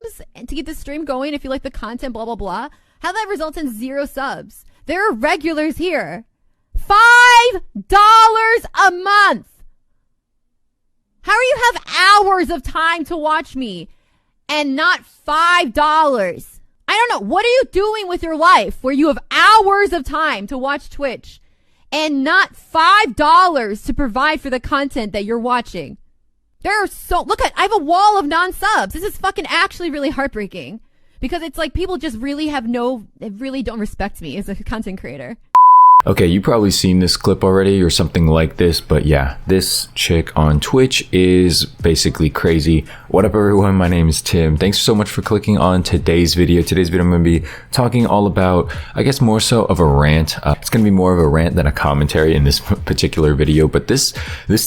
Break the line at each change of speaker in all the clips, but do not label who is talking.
to keep the stream going if you like the content, blah, blah, blah. How that results in 0 subs. There are regulars here. $5 a month. How do you have hours of time to watch me and not $5? I don't know. What are you doing with your life where you have hours of time to watch Twitch and not $5 to provide for the content that you're watching? There are I have a wall of non-subs. This is fucking actually really heartbreaking because it's like people just really really don't respect me as a content creator.
Okay, you've probably seen this clip already or something like this, but yeah, this chick on Twitch is basically crazy. What up everyone, my name is Tim. Thanks so much for clicking on today's video. Today's video I'm going to be talking all about, I guess more so of a rant. It's going to be more of a rant than a commentary in this particular video, but this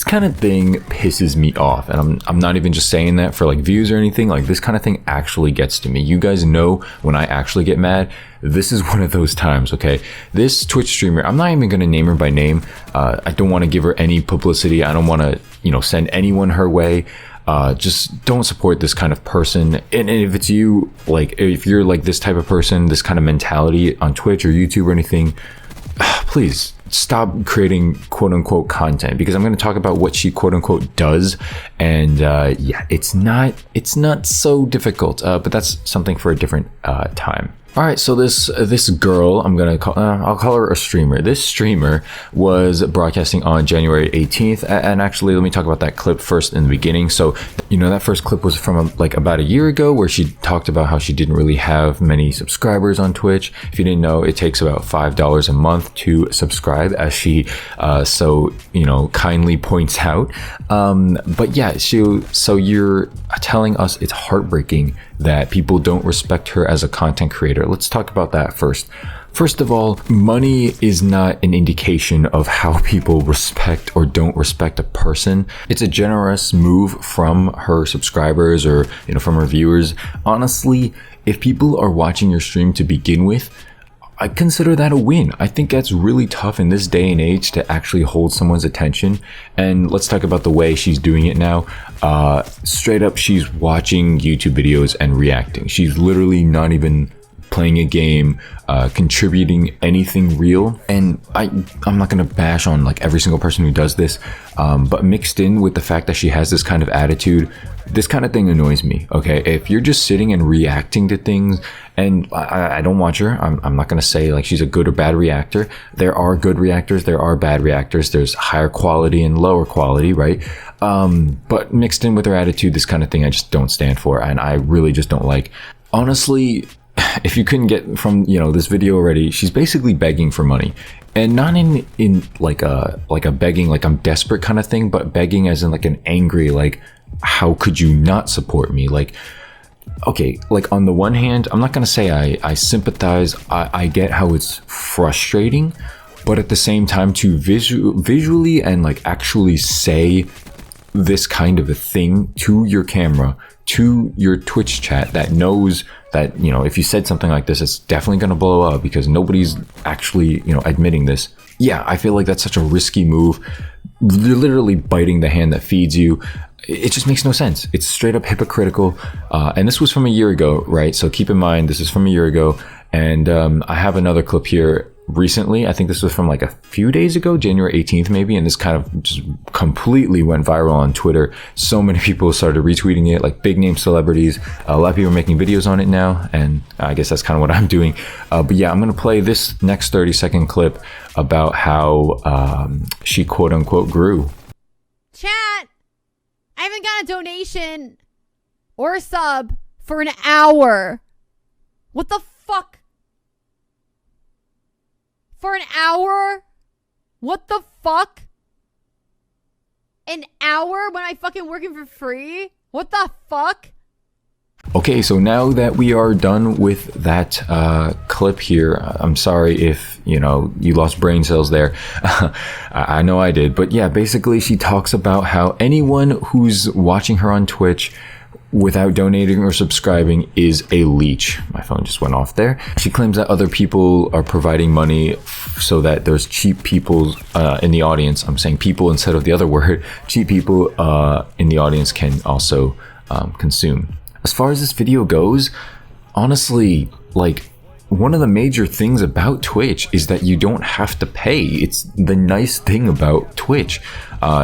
kind of thing pisses me off. And I'm not even just saying that for like views or anything. Like this kind of thing actually gets to me. You guys know when I actually get mad. This is one of those times, okay? This Twitch streamer, I'm not even going to name her by name. I don't want to give her any publicity. I don't want to, send anyone her way. Just don't support this kind of person. And if it's you, like, if you're like this type of person, this kind of mentality on Twitch or YouTube or anything, please stop creating quote unquote content, because I'm going to talk about what she quote unquote does. And yeah, it's not so difficult, but that's something for a different time. All right, so this girl, I'll call her a streamer. This streamer was broadcasting on January 18th, and actually, let me talk about that clip first in the beginning. So, that first clip was from like about a year ago, where she talked about how she didn't really have many subscribers on Twitch. If you didn't know, it takes about $5 a month to subscribe, as she so kindly points out. But yeah, so you're telling us it's heartbreaking that people don't respect her as a content creator. Let's talk about that first. First of all, money is not an indication of how people respect or don't respect a person. It's a generous move from her subscribers or, from her viewers. Honestly, if people are watching your stream to begin with, I consider that a win. I think that's really tough in this day and age to actually hold someone's attention. And let's talk about the way she's doing it now. Straight up, she's watching YouTube videos and reacting. She's literally not even playing a game, contributing anything real. And I'm not gonna bash on like every single person who does this, but mixed in with the fact that she has this kind of attitude, this kind of thing annoys me. Okay, if you're just sitting and reacting to things, and I don't watch her, I'm not gonna say like she's a good or bad reactor. There are good reactors, there are bad reactors, there's higher quality and lower quality, right? But mixed in with her attitude, this kind of thing I just don't stand for, and I really just don't like. Honestly, if you couldn't get from this video already, she's basically begging for money, and not in like a begging like I'm desperate kind of thing, but begging as in like an angry, like, how could you not support me? Like, okay, like on the one hand, I'm not gonna say I sympathize. I get how it's frustrating, but at the same time, to visually and like actually say this kind of a thing to your camera, to your Twitch chat that knows that, if you said something like this, it's definitely going to blow up because nobody's actually, admitting this. Yeah, I feel like that's such a risky move. You're literally biting the hand that feeds you. It just makes no sense. It's straight up hypocritical. And this was from a year ago, right? So keep in mind, this is from a year ago. And I have another clip here recently. I think this was from like a few days ago, January 18th maybe, and this kind of just completely went viral on Twitter. So many people started retweeting it, like big name celebrities. A lot of people are making videos on it now, and I guess that's kind of what I'm doing. But yeah, I'm gonna play this next 30-second clip about how she quote unquote grew.
Chat, I haven't got a donation or a sub for an hour. What the fuck? For an hour? What the fuck? An hour when I'm fucking working for free? What the fuck?
Okay, so now that we are done with that clip here, I'm sorry if, you lost brain cells there. I know I did. But yeah, basically she talks about how anyone who's watching her on Twitch without donating or subscribing is a leech. My phone just went off there. She claims that other people are providing money so that there's cheap people in the audience. I'm saying people instead of the other word. Cheap people in the audience can also consume. as far as this video goes, honestly, like, one of the major things about Twitch is that you don't have to pay. It's the nice thing about Twitch.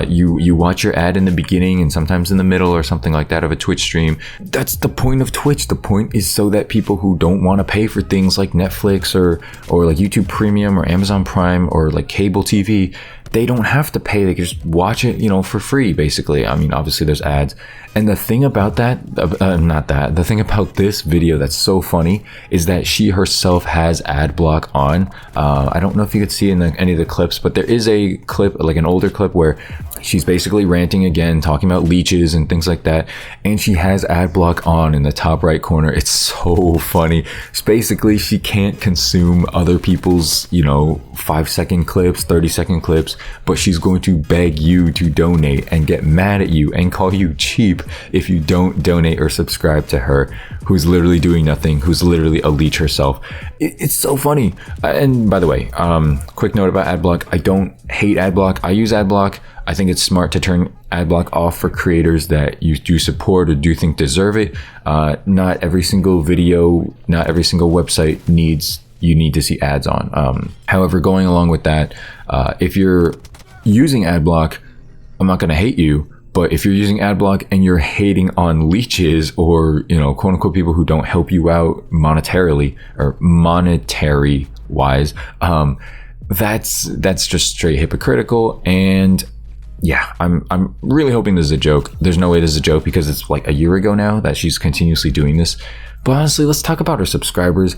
You watch your ad in the beginning and sometimes in the middle or something like that of a Twitch stream. That's the point of Twitch. The point is so that people who don't want to pay for things like Netflix or like YouTube Premium or Amazon Prime or like cable TV, they don't have to pay. They can just watch it, you know, for free, basically. I mean, obviously there's ads. And the thing about the thing about this video that's so funny is that she herself has ad block on. I don't know if you could see in any of the clips, but there is a clip, like an older clip, where she's basically ranting again, talking about leeches and things like that. And she has ad block on in the top right corner. It's so funny. It's basically, she can't consume other people's, you know, 5-second clips, 30-second clips, but she's going to beg you to donate and get mad at you and call you cheap if you don't donate or subscribe to her, who's literally doing nothing, who's literally a leech herself. It's so funny. And by the way, quick note about adblock. I don't hate adblock. I use adblock. I think it's smart to turn adblock off for creators that you do support or do think deserve it. Not every single video, not every single website you need to see ads on. However, going along with that, if you're using adblock, I'm not going to hate you, but if you're using adblock and you're hating on leeches or, you know, quote unquote people who don't help you out monetarily or monetary wise, that's just straight hypocritical. And yeah, I'm really hoping this is a joke. There's no way this is a joke because it's like a year ago now that she's continuously doing this. But honestly, let's talk about her subscribers.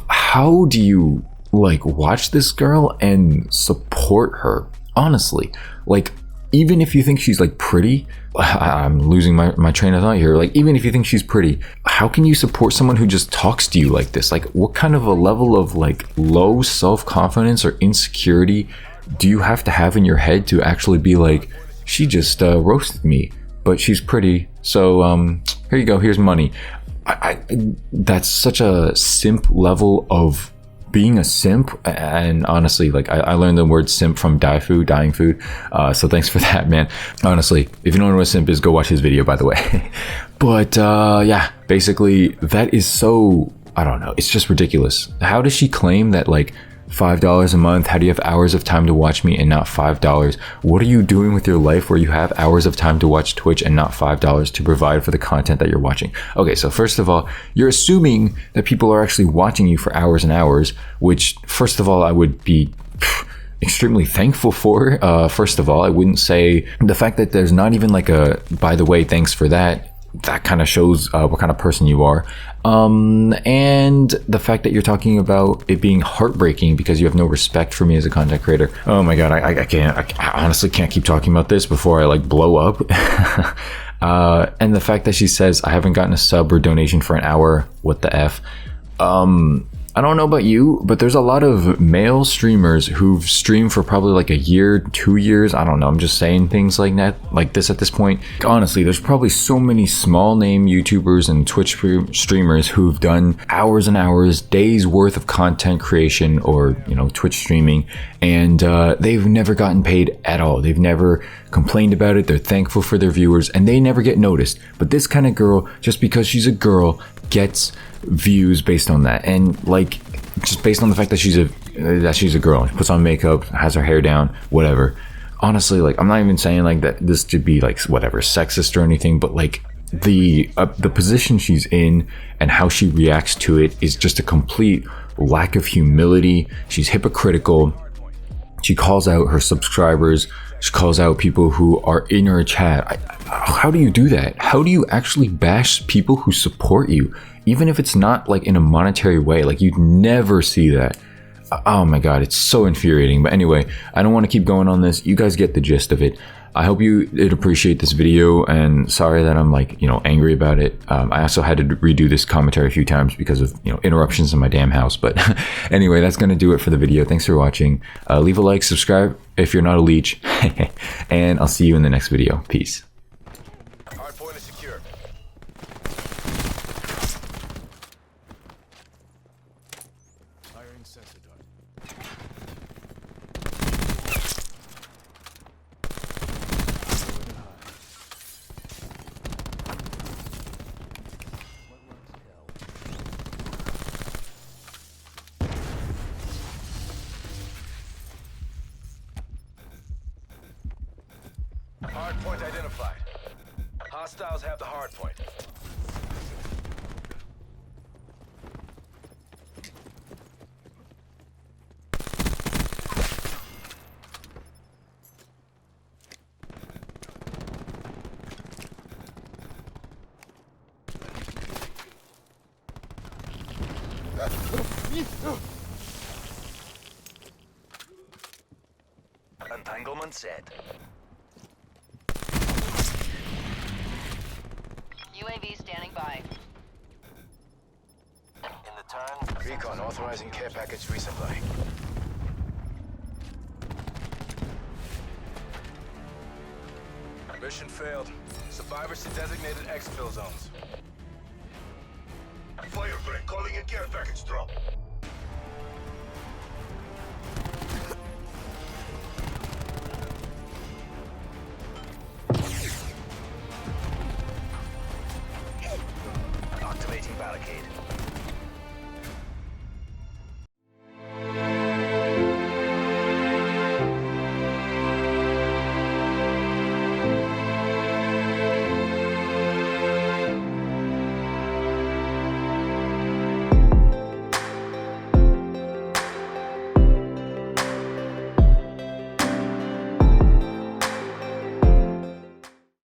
How do you like watch this girl and support her? Honestly, like, even if you think she's like pretty, I'm losing my train of thought here. Like, even if you think she's pretty, how can you support someone who just talks to you like this? Like, what kind of a level of like low self-confidence or insecurity do you have to have in your head to actually be like, she just roasted me, but she's pretty, so here you go, here's money. That's such a simp level of being a simp. And honestly, like, I learned the word simp from dying food, so thanks for that, man. Honestly, if you don't know what a simp is, go watch his video, by the way. But yeah, basically that is so, I don't know, it's just ridiculous. How does she claim that like $5 a month? How do you have hours of time to watch me and not $5? What are you doing with your life where you have hours of time to watch Twitch and not $5 to provide for the content that you're watching? Okay, so first of all, you're assuming that people are actually watching you for hours and hours, which first of all, I would be extremely thankful for. First of all, I wouldn't say the fact that there's not even like a, by the way, thanks for that. That kind of shows what kind of person you are. And the fact that you're talking about it being heartbreaking because you have no respect for me as a content creator. Oh my God, I honestly can't keep talking about this before I like blow up. And the fact that she says, I haven't gotten a sub or donation for an hour. What the F? I don't know about you, but there's a lot of male streamers who've streamed for probably like a year, 2 years. I don't know. I'm just saying things like that, like this at this point. Honestly, there's probably so many small name YouTubers and Twitch streamers who've done hours and hours, days worth of content creation or, you know, Twitch streaming, and they've never gotten paid at all. They've never complained about it. They're thankful for their viewers and they never get noticed. But this kind of girl, just because she's a girl, gets views based on that, and like just based on the fact that she's a girl, she puts on makeup, has her hair down, whatever. Honestly, like, I'm not even saying like that this should be like whatever sexist or anything, but like the position she's in and how she reacts to it is just a complete lack of humility. She's hypocritical. She calls out her subscribers. She calls out people who are in her chat. How do you do that? How do you actually bash people who support you? Even if it's not like in a monetary way, like you'd never see that. Oh my God, it's so infuriating. But anyway, I don't want to keep going on this. You guys get the gist of it. I hope you did appreciate this video, and sorry that I'm like, you know, angry about it. I also had to redo this commentary a few times because of, you know, interruptions in my damn house. But anyway, that's going to do it for the video. Thanks for watching. Leave a like, subscribe if you're not a leech, and I'll see you in the next video. Peace.
Hardpoint is secure. Firing sensor dart. Hard point identified. Hostiles have the hard point. Entanglement set.
UAV standing by.
In the turn. Recon authorizing care package resupply. Mission failed. Survivors to designated exfil zones. Firebreak calling in care package drop.